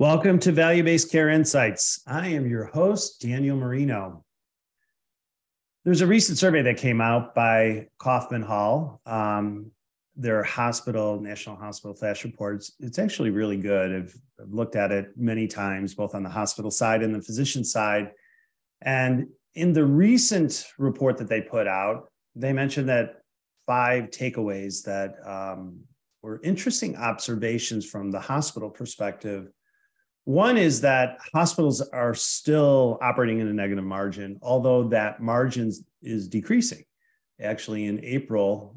Welcome to Value-Based Care Insights. I am your host, Daniel Marino. There's a recent survey that came out by Kaufman Hall, their National Hospital Flash Reports. It's actually really good. I've looked at it many times, both on the hospital side and the physician side. And in the recent report that they put out, they mentioned that 5 takeaways that were interesting observations from the hospital perspective. One is that hospitals are still operating in a negative margin, although that margin is decreasing. Actually, in April,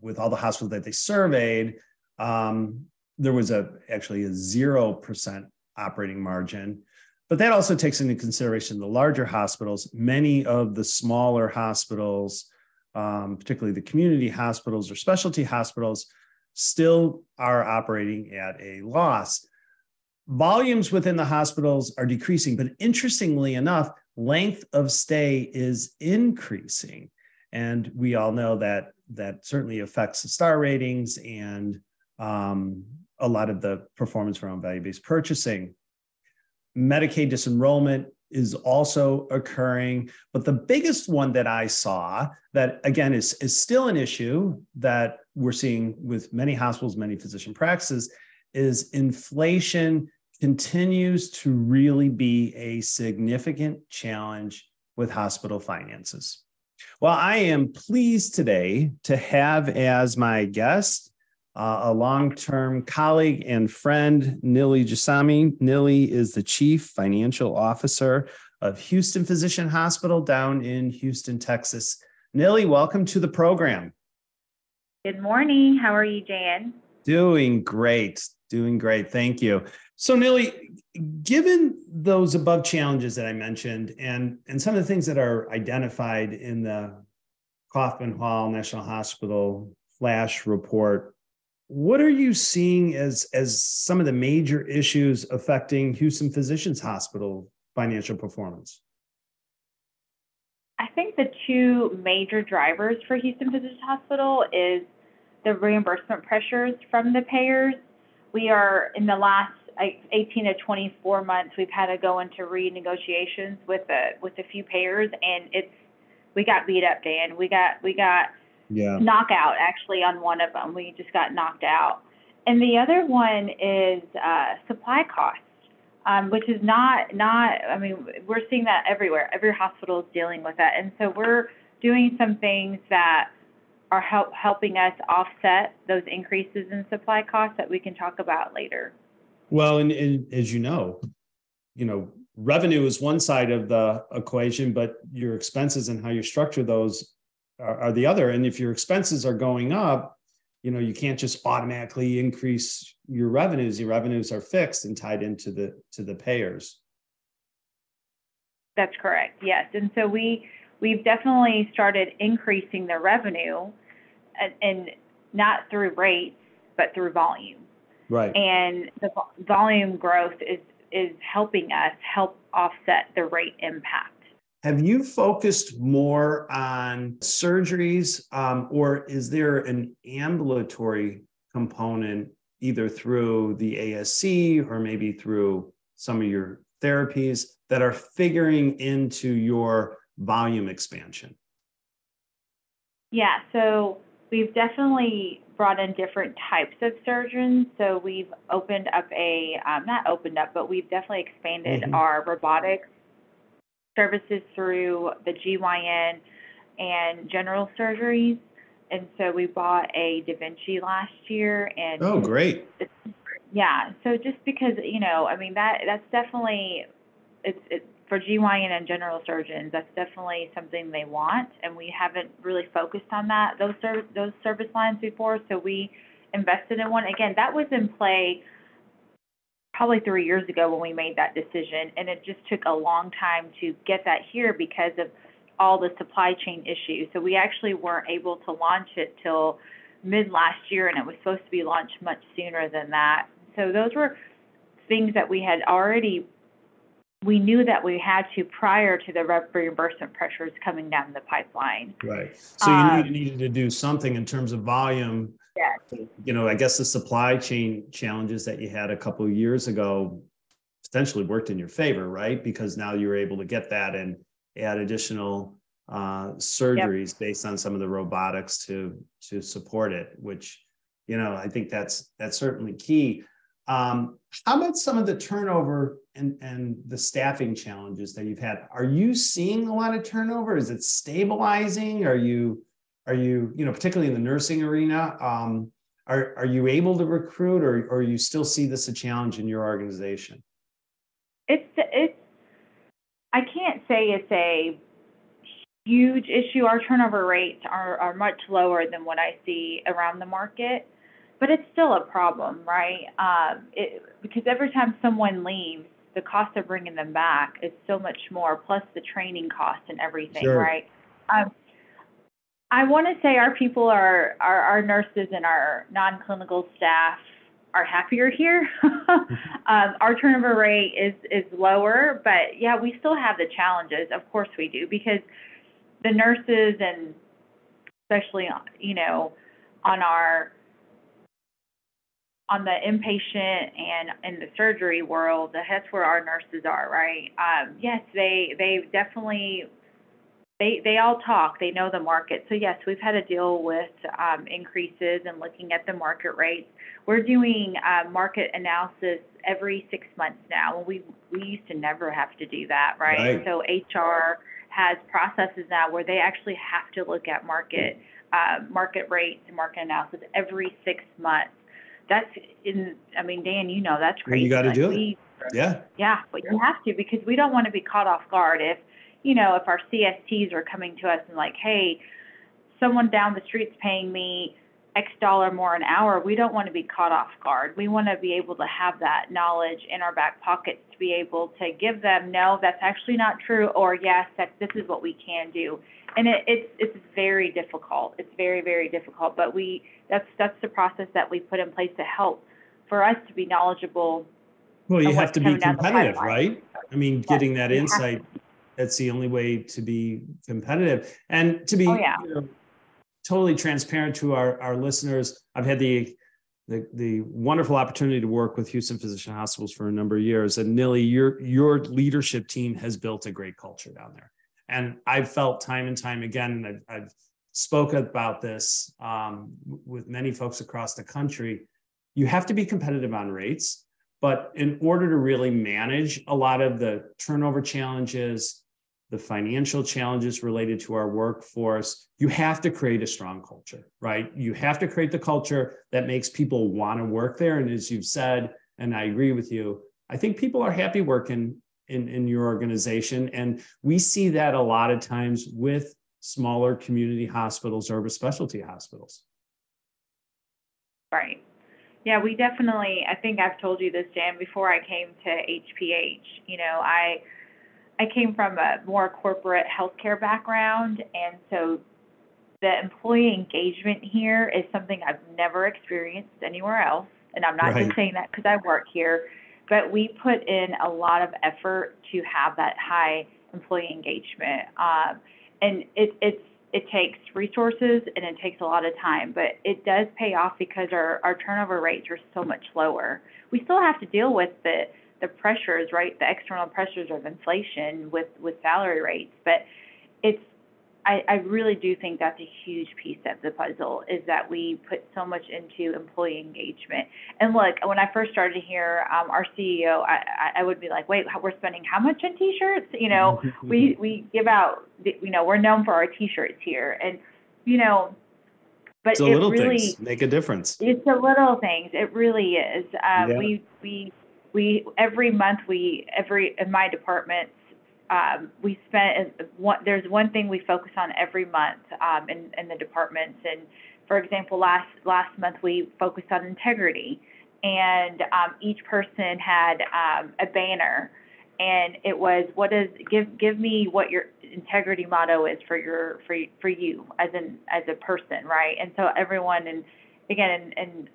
with all the hospitals that they surveyed, there was actually a 0% operating margin. But that also takes into consideration the larger hospitals. Many of the smaller hospitals, particularly the community hospitals or specialty hospitals, still are operating at a loss. Volumes within the hospitals are decreasing, but interestingly enough, length of stay is increasing. And we all know that certainly affects the star ratings and a lot of the performance around value-based purchasing. Medicaid disenrollment is also occurring, but the biggest one that I saw that, again, is still an issue that we're seeing with many hospitals, many physician practices, is inflation continues to really be a significant challenge with hospital finances. Well, I am pleased today to have as my guest a long-term colleague and friend, Nillie Djassemi. Nillie is the Chief Financial Officer of Houston Physician Hospital down in Houston, Texas. Nillie, welcome to the program. Good morning. How are you, Jan? Doing great. Thank you. So Nillie, given those above challenges that I mentioned and some of the things that are identified in the Kaufman Hall National Hospital Flash Report, what are you seeing as some of the major issues affecting Houston Physicians Hospital financial performance? I think the 2 major drivers for Houston Physicians Hospital is the reimbursement pressures from the payers. We are in the last 18 to 24 months, we've had to go into renegotiations with a few payers, and we got beat up, Dan. We got knockout actually on one of them. We just got knocked out. And the other one is supply costs, which is not, I mean, we're seeing that everywhere. Every hospital is dealing with that. And so we're doing some things that are helping us offset those increases in supply costs that we can talk about later. Well, and as you know, revenue is one side of the equation, but your expenses and how you structure those are the other. And if your expenses are going up, you can't just automatically increase your revenues. Your revenues are fixed and tied into the payers. That's correct. Yes. And so we've definitely started increasing the revenue, and not through rates, but through volume. Right. And the volume growth is helping us help offset the rate impact. Have you focused more on surgeries, or is there an ambulatory component either through the ASC or maybe through some of your therapies that are figuring into your volume expansion? Yeah, so we've definitely brought in different types of surgeons. So we've opened up but we've definitely expanded our robotics services through the GYN and general surgeries. And so we bought a Da Vinci last year. And oh, great. Yeah. So just because, that's definitely, it's for GYN and general surgeons, that's definitely something they want. And we haven't really focused on those service lines before. So we invested in one. Again, that was in play probably 3 years ago when we made that decision. And it just took a long time to get that here because of all the supply chain issues. So we actually weren't able to launch it till mid last year, and it was supposed to be launched much sooner than that. So those were things that we knew that we had to prior to the reimbursement pressures coming down the pipeline. Right. So you needed to do something in terms of volume Yeah. I guess the supply chain challenges that you had a couple of years ago potentially worked in your favor, right? Because now you're able to get that and add additional surgeries based on some of the robotics to support it, which, I think that's certainly key. How about some of the turnover and the staffing challenges that you've had? Are you seeing a lot of turnover? Is it stabilizing? Are you, particularly in the nursing arena, are you able to recruit, or you still see this a challenge in your organization? It's I can't say it's a huge issue. Our turnover rates are much lower than what I see around the market, but it's still a problem, right? Because every time someone leaves, the cost of bringing them back is so much more, plus the training cost and everything, Sure. right? I want to say our people our nurses and our non-clinical staff are happier here. Our turnover rate is lower, but yeah, we still have the challenges. Of course we do, because the nurses, and especially, on the inpatient and in the surgery world, that's where our nurses are, right? Yes, they definitely, they all talk, they know the market. So yes, we've had to deal with increases and looking at the market rates. We're doing market analysis every 6 months now. We used to never have to do that, right? So HR has processes now where they actually have to look at market rates and market analysis every 6 months. That's Dan, that's crazy. Well, you got to do it. Yeah. Yeah, but you have to, because we don't want to be caught off guard if our CSTs are coming to us and like, hey, someone down the street's paying me X dollar more an hour. We don't want to be caught off guard. We want to be able to have that knowledge in our back pockets to be able to give them, no, that's actually not true, or yes, this is what we can do. And it's very difficult. It's very, very difficult. But that's the process that we put in place to help for us to be knowledgeable. Well, you have to be competitive, right? I mean, getting that insight, that's the only way to be competitive. And to be totally transparent to our listeners, I've had the wonderful opportunity to work with Houston Physician Hospitals for a number of years. And Nillie, your leadership team has built a great culture down there. And I've felt time and time again, and I've spoken about this with many folks across the country, you have to be competitive on rates. But in order to really manage a lot of the turnover challenges, the financial challenges related to our workforce, you have to create a strong culture, right? You have to create the culture that makes people want to work there. And as you've said, and I agree with you, I think people are happy working in your organization. And we see that a lot of times with smaller community hospitals or with specialty hospitals. Right. Yeah, we definitely, I think I've told you this, Dan, before I came to HPH. I came from a more corporate healthcare background, and so the employee engagement here is something I've never experienced anywhere else. And I'm not just saying that because I work here, but we put in a lot of effort to have that high employee engagement. And it takes resources and it takes a lot of time, but it does pay off because our turnover rates are so much lower. We still have to deal with the pressures, right? The external pressures of inflation with salary rates, but I really do think that's a huge piece of the puzzle, is that we put so much into employee engagement. And look, when I first started here, our CEO, I would be like, wait, we're spending how much on t-shirts? We give out, we're known for our t-shirts here. And, but it's the little things make a difference. It's the little things. It really is. We every month, in my department, we spent there's one thing we focus on every month in the departments. And for example, last month we focused on integrity, and each person had a banner, and it was, give me what your integrity motto is for you as a person, right? And so everyone, and again, and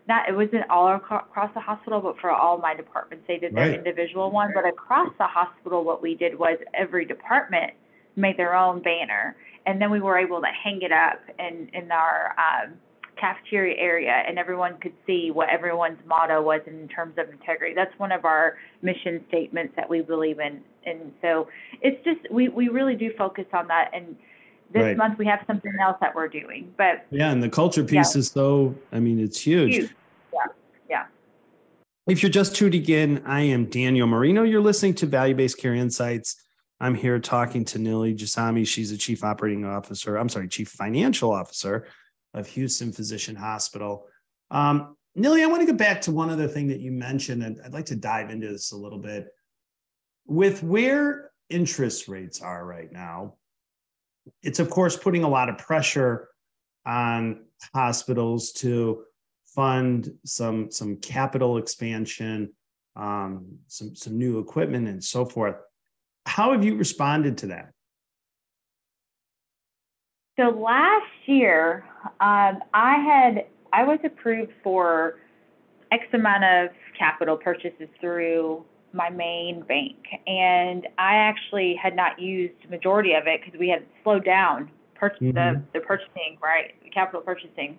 not, it wasn't all across the hospital, but for all my departments, they did their individual one. But across the hospital, what we did was every department made their own banner, and then we were able to hang it up in our cafeteria area, and everyone could see what everyone's motto was in terms of integrity. That's one of our mission statements that we believe in. And so it's just, we really do focus on that. And this month we have something else that we're doing. But yeah, and the culture piece is so, I mean, it's huge. Yeah. Yeah. If you're just tuning in, I am Daniel Marino. You're listening to Value-Based Care Insights. I'm here talking to Nillie Djassemi. She's the Chief Financial Officer of Houston Physician Hospital. Nillie, I want to get back to one other thing that you mentioned, and I'd like to dive into this a little bit. With where interest rates are right now, it's of course putting a lot of pressure on hospitals to fund some capital expansion, some new equipment and so forth. How have you responded to that? So last year, I was approved for X amount of capital purchases through my main bank, and I actually had not used the majority of it because we had slowed down the purchasing, right, capital purchasing.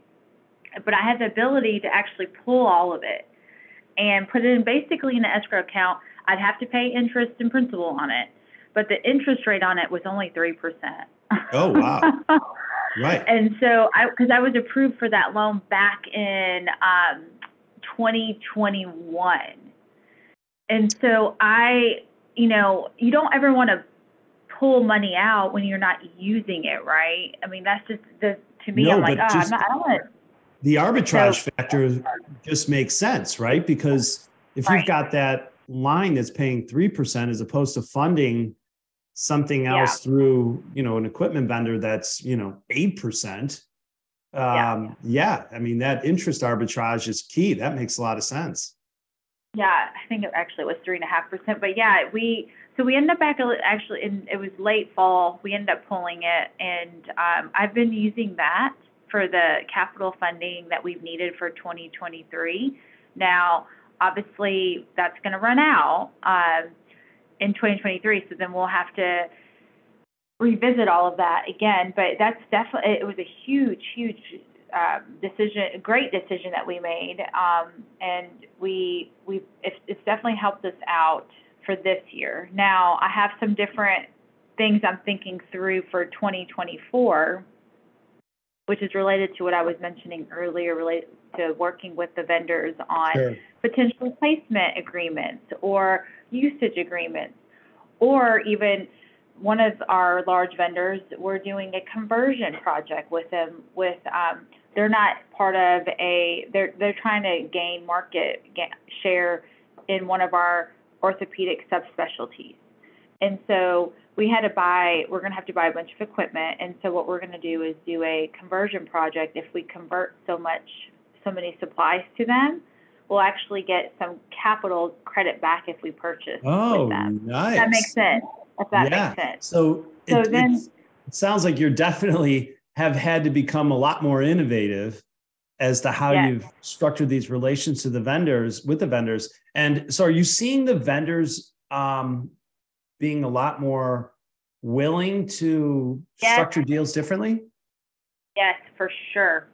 But I had the ability to actually pull all of it and put it in basically in an escrow account. I'd have to pay interest and principal on it, but the interest rate on it was only 3%. Oh, wow. Right. And so because I was approved for that loan back in 2021. And so you don't ever want to pull money out when you're not using it, right? I mean, that's just to me, I'm like, I don't want to. The arbitrage factor just makes sense, right? Because if you've got that line that's paying 3% as opposed to funding something else through, an equipment vendor that's, 8%. I mean, that interest arbitrage is key. That makes a lot of sense. Yeah, I think it actually was 3.5%, but we ended up actually, it was late fall. We ended up pulling it, and I've been using that for the capital funding that we've needed for 2023. Now, obviously, that's going to run out in 2023, so then we'll have to revisit all of that again. But that's definitely, it was a huge decision, a great decision that we made, and it's definitely helped us out for this year. Now, I have some different things I'm thinking through for 2024, which is related to what I was mentioning earlier, related to working with the vendors on potential replacement agreements or usage agreements, or even one of our large vendors, we're doing a conversion project with them. They're not part of they're trying to gain market share in one of our orthopedic subspecialties. And so we're going to have to buy a bunch of equipment. And so what we're going to do is do a conversion project. If we convert so many supplies to them, we'll actually get some capital credit back if we purchase with them. Nice. That makes sense. If that makes sense. So it sounds like you definitely have had to become a lot more innovative as to how you've structured these relations with the vendors. And so are you seeing the vendors being a lot more willing to structure deals differently? Yes, for sure.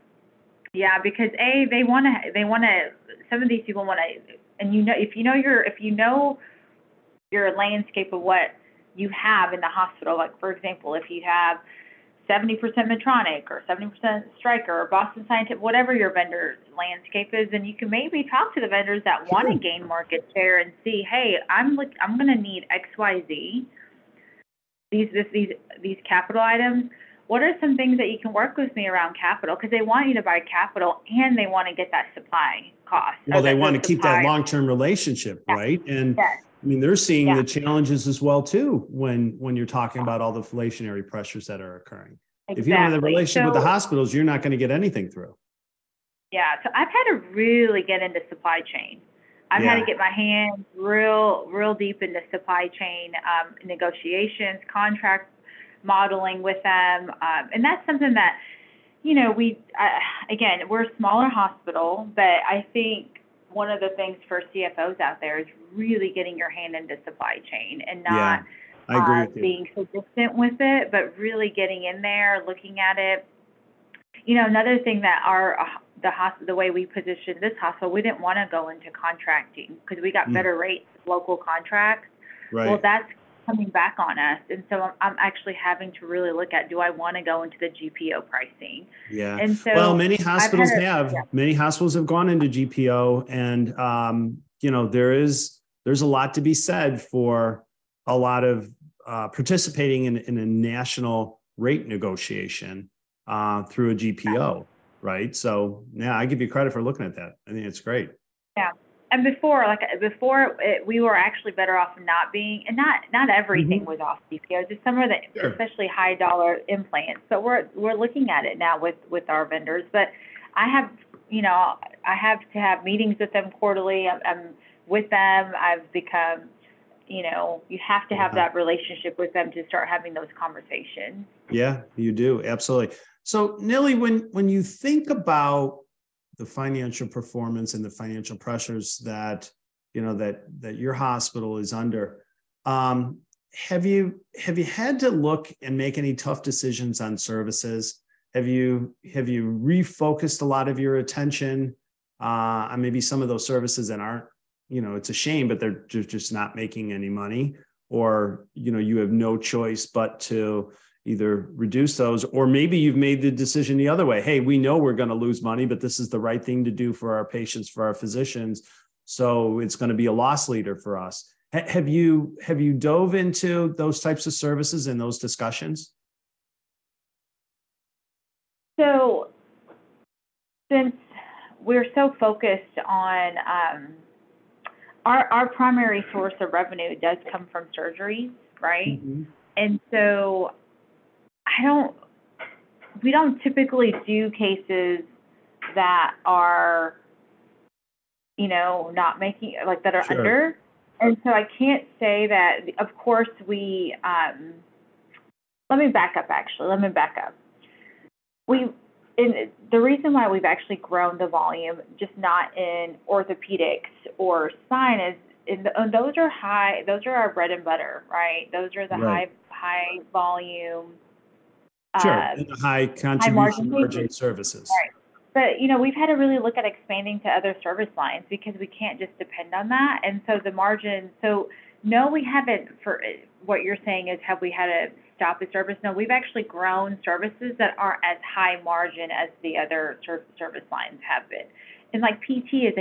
Yeah, because they want to, some of these people want to, and if you know your landscape of what you have in the hospital, like for example, if you have 70% Medtronic or 70% Stryker or Boston Scientific, whatever your vendor landscape is, then you can maybe talk to the vendors that want to gain market share and see, hey, I'm going to need XYZ, these capital items. What are some things that you can work with me around capital? Because they want you to buy capital and they want to get that supply cost. Well, they want to keep that long-term relationship, right? And I mean, they're seeing the challenges as well too when you're talking about all the inflationary pressures that are occurring. Exactly. If you don't have the relationship with the hospitals, you're not going to get anything through. Yeah, so I've had to really get into supply chain. I've had to get my hands real deep into supply chain negotiations, contract modeling with them, and that's something that again, we're a smaller hospital, but I think one of the things for CFOs out there is really getting your hand into supply chain and not I agree with you. being so distant with it, but really getting in there, looking at it. Another thing that the way we positioned this hospital, we didn't want to go into contracting because we got better rates with local contracts. Right. Well, that's coming back on us. And so I'm actually having to really look at, do I want to go into the GPO pricing? Yeah. And so well, many hospitals many hospitals have gone into GPO, and there's a lot to be said for a lot of participating in a national rate negotiation through a GPO, right? So yeah, I give you credit for looking at that. I think it's great. Yeah. And before, we were actually better off not being, and not everything was off GPO, just some of the, especially high dollar implants. So we're looking at it now with our vendors. But I have to have meetings with them quarterly. I'm with them. I've become, you have to have that relationship with them to start having those conversations. Yeah, you do. Absolutely. So Nillie, when you think about the financial performance and the financial pressures that your hospital is under, have you had to look and make any tough decisions on services? Have you refocused a lot of your attention on maybe some of those services that aren't, it's a shame, but they're just not making any money, or you have no choice but to either reduce those, or maybe you've made the decision the other way. Hey, we know we're going to lose money, but this is the right thing to do for our patients, for our physicians. So it's going to be a loss leader for us. Have you dove into those types of services in those discussions? So since we're so focused on our primary source of revenue does come from surgeries, right? Mm-hmm. And so we don't typically do cases that are, not making, that are under. And so I can't say that, of course, let me back up. The reason why we've actually grown the volume, just not in orthopedics or spine, is those are our bread and butter, right? Those are the high volume, and the high contribution margin services. Right. But, we've had to really look at expanding to other service lines because we can't just depend on that. And so the margin, no, we haven't. For what you're saying is, have we had to stop the service? No, we've actually grown services that aren't as high margin as the other service lines have been. And PT is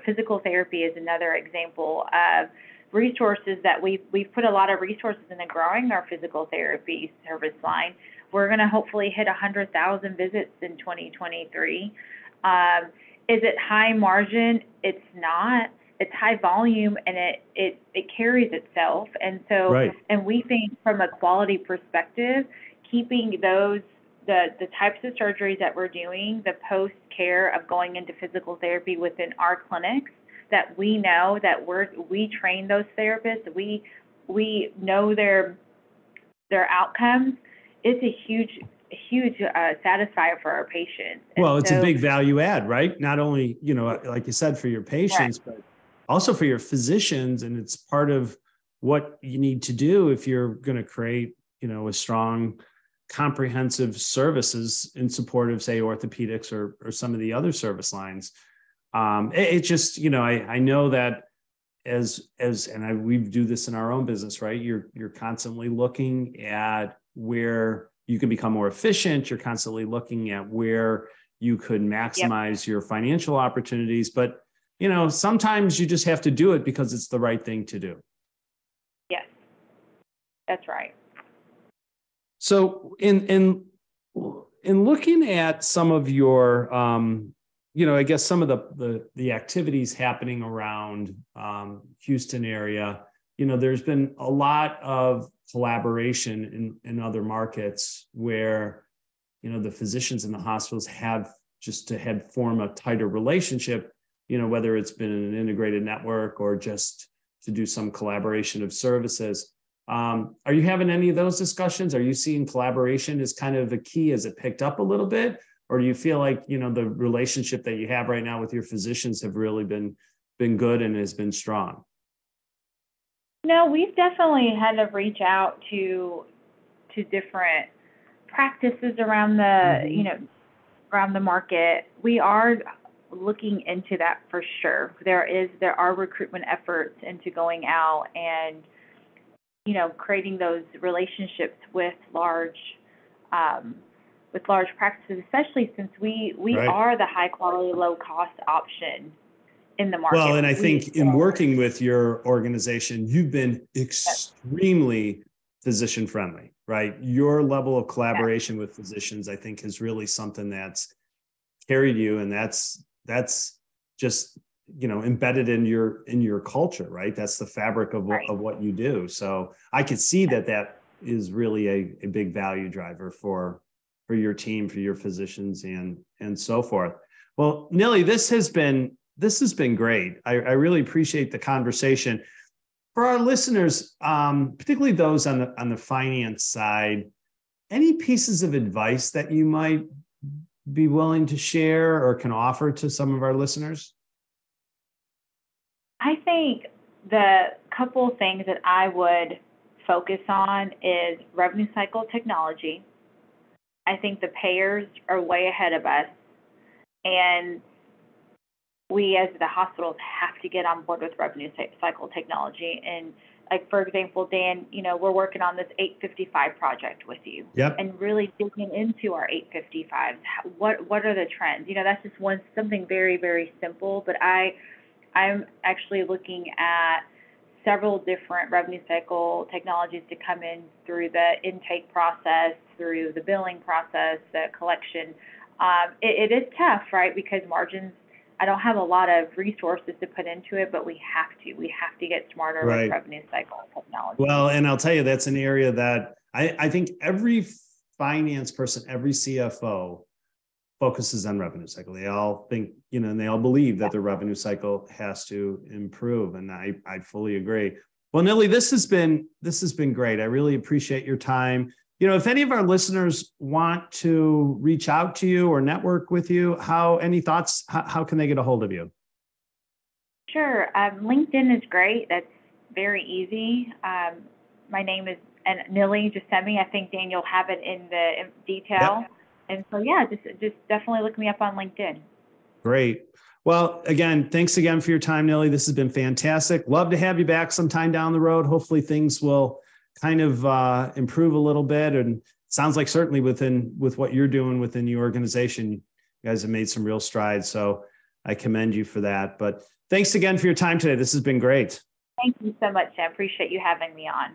physical therapy is another example of resources that we've put a lot of resources into growing our physical therapy service line. We're going to hopefully hit 100,000 visits in 2023. Is it high margin? It's not. It's high volume, and it carries itself. And so, and we think from a quality perspective, keeping those the types of surgeries that we're doing, the post care of going into physical therapy within our clinics, that we know that we train those therapists, we know their outcomes. It's a huge satisfier for our patients. Well, it's a big value add, right? Not only, like you said, for your patients, but also for your physicians. And it's part of what you need to do if you're going to create, a strong, comprehensive services in support of, say, orthopedics or some of the other service lines. It just, I know that we do this in our own business, right? You're constantly looking at where you can become more efficient. You're constantly looking at where you could maximize your financial opportunities. But, sometimes you just have to do it because it's the right thing to do. Yes, that's right. So in looking at some of your, I guess some of the activities happening around Houston area, there's been a lot of collaboration in other markets where, the physicians in the hospitals have form a tighter relationship, whether it's been an integrated network or just to do some collaboration of services. Are you having any of those discussions? Are you seeing collaboration as kind of a key? Has it picked up a little bit? Or do you feel like, the relationship that you have right now with your physicians have really been good and has been strong? No, we've definitely had to reach out to different practices around the, around the market, we are looking into that for sure. There are recruitment efforts into going out and, you know, creating those relationships with large practices, especially since we Right. are the high quality, low cost option in the market. Well, and I think in working with your organization, you've been extremely physician friendly, right? Your level of collaboration with physicians, I think, is really something that's carried you, and that's just, you know, embedded in your culture, right? That's the fabric of what you do. So I could see that is really a big value driver for your team, for your physicians, and so forth. Well, Nillie, this has been great. I really appreciate the conversation. For our listeners, particularly those on the finance side, any pieces of advice that you might be willing to share or can offer to some of our listeners? I think the couple things that I would focus on is revenue cycle technology. I think the payers are way ahead of us, and we as the hospitals have to get on board with revenue cycle technology. And like, for example, Dan, you know, we're working on this 855 project with you. Yep. And really digging into our 855s. What are the trends? You know, that's just something very, very simple, but I'm actually looking at several different revenue cycle technologies to come in through the intake process, through the billing process, the collection. It is tough, right? Because margins, I don't have a lot of resources to put into it, but we have to get smarter with revenue cycle technology. Well, and I'll tell you, that's an area that I think every finance person, every CFO focuses on revenue cycle. They all think, you know, and they all believe that the revenue cycle has to improve. And I fully agree. Well, Nillie, this has been great. I really appreciate your time. You know, if any of our listeners want to reach out to you or network with you, any thoughts? How can they get a hold of you? Sure. LinkedIn is great. That's very easy. My name is Nillie Djassemi. I think Dan, you'll have it in the detail. Yep. And so, yeah, just definitely look me up on LinkedIn. Great. Well, again, thanks again for your time, Nillie. This has been fantastic. Love to have you back sometime down the road. Hopefully things will kind of improve a little bit. And it sounds like certainly with what you're doing within the organization, you guys have made some real strides. So I commend you for that. But thanks again for your time today. This has been great. Thank you so much. I appreciate you having me on.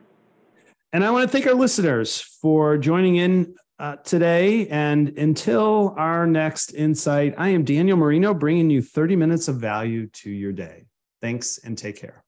And I want to thank our listeners for joining in today. And until our next insight, I am Daniel Marino, bringing you 30 minutes of value to your day. Thanks and take care.